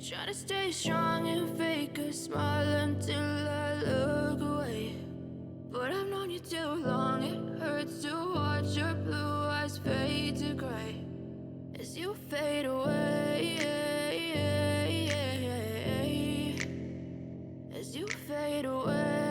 try to stay strong and fake a smile until I look away. But I've known you too long, it hurts to watch your blue eyes fade to gray as you fade away, as you fade away.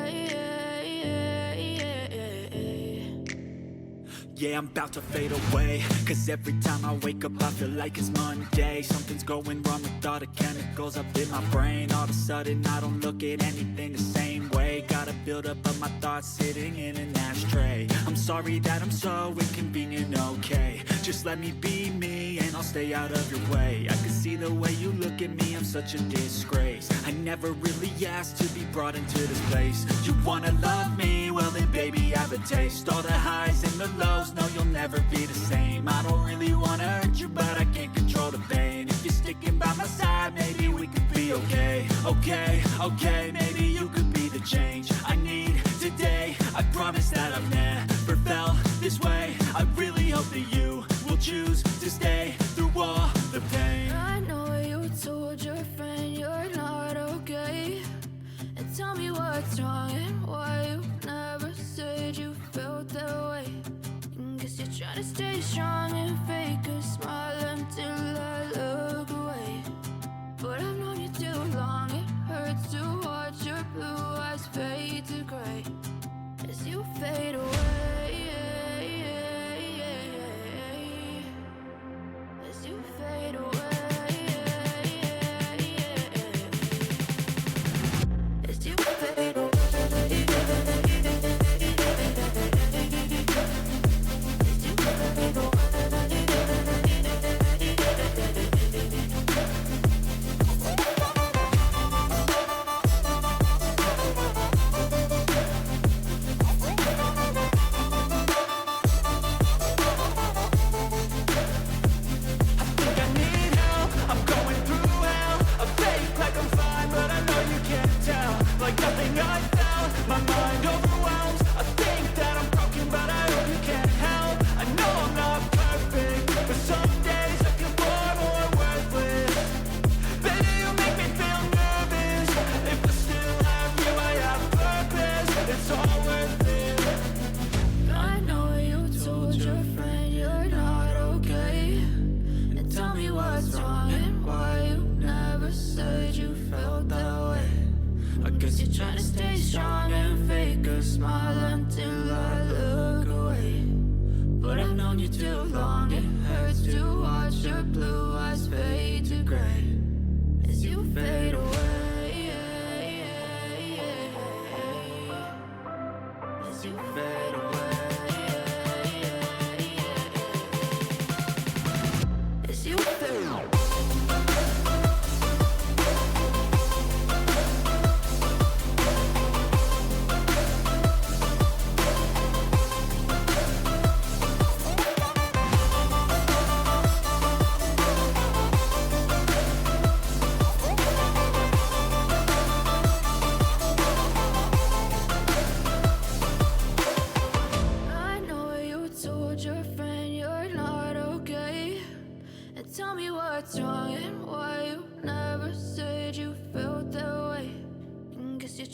Yeah, I'm about to fade away, cause every time I wake up I feel like it's Monday. Something's going wrong with all the chemicals up in my brain. All of a sudden I don't look at anything the same way. Got a buildup of my thoughts sitting in an ashtray. I'm sorry that I'm so inconvenient, okay. Just let me be me and I'll stay out of your way. I can see the way you look at me, I'm such a disgrace. I never really asked to be brought into this place. You wanna love me? Well then baby I have a taste. All the highs and the lows, no you'll never be the same. I don't really wanna hurt you but I can't control the pain. If you're sticking by my side maybe we could be okay. Okay, maybe you could be the change I need today. I promise that I've never felt this way. I really hope that you will choose to stay through all the pain. I know you told your friend you're not okay, and tell me what's wrong and why you never said you felt that way. And guess you're trying to stay strong and fake a smile until I look away. But I've known you too long, it hurts to watch your blue eyes fade to gray as you fade away, as you fade away, as you fade away.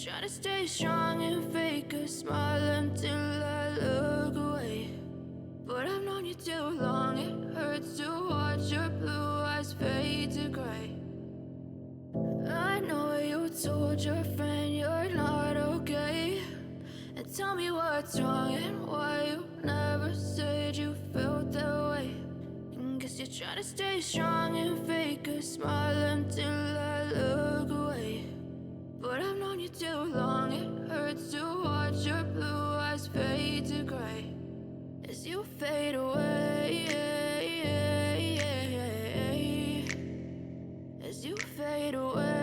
Try to stay strong and fake a smile until I look away. But I've known you too long, it hurts to watch your blue eyes fade to gray. I know you told your friend you're not okay, and tell me what's wrong and why you never said you felt that way. And guess you're trying to stay strong and fake a smile until I look away. But I've known you too long, it hurts to watch your blue eyes fade to gray as you fade away, as you fade away.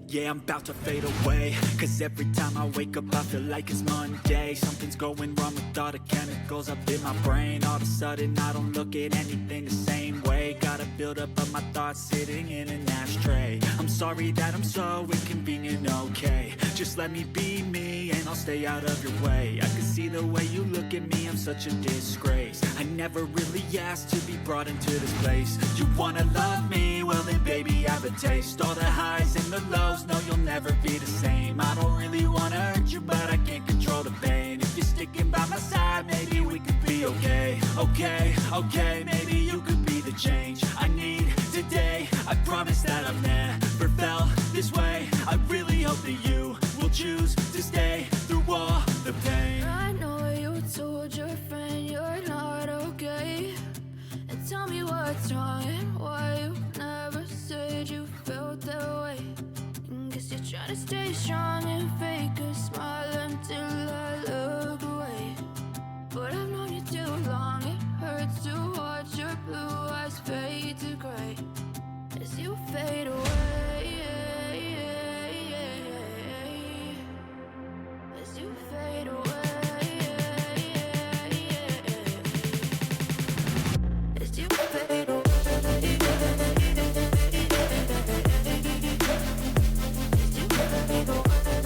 Yeah, I'm about to fade away, cause every time I wake up I feel like it's Monday. Something's going wrong with all the chemicals up in my brain. All of a sudden I don't look at anything the same way. Got a buildup of my thoughts sitting in an ashtray. I'm sorry that I'm so inconvenient, okay. Just let me be me and I'll stay out of your way. I can see the way you look at me, I'm such a disgrace. I never really asked to be brought into this place. You wanna love me? Well then baby, have a taste. All the highs and the lows, no, you'll never be the same. I don't really wanna hurt you, but I can't control the pain. If you're sticking by my side, maybe we could be okay. Okay, maybe you could be the change I need today. I promise that I've never felt this way. I really hope that you will choose to stay through all the pain. I know you told your friend you're not okay, and tell me what's wrong and why you never said you felt that way. And guess you're trying to stay strong and fake a smile until I look away. But I've known you too long, it hurts to watch your blue eyes fade to gray as you fade away. As you fade away. As you fade away. As you fade away.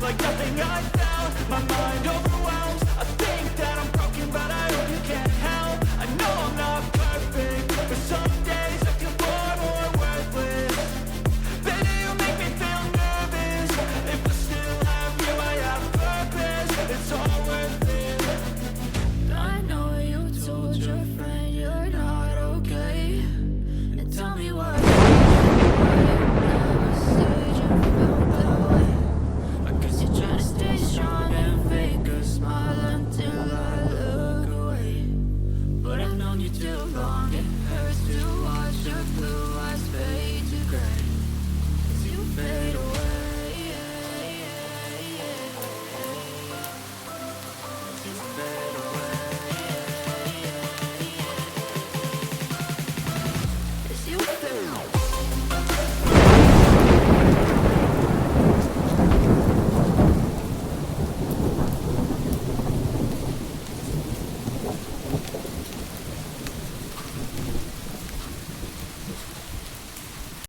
Like nothing I felt, my mind overwhelmed.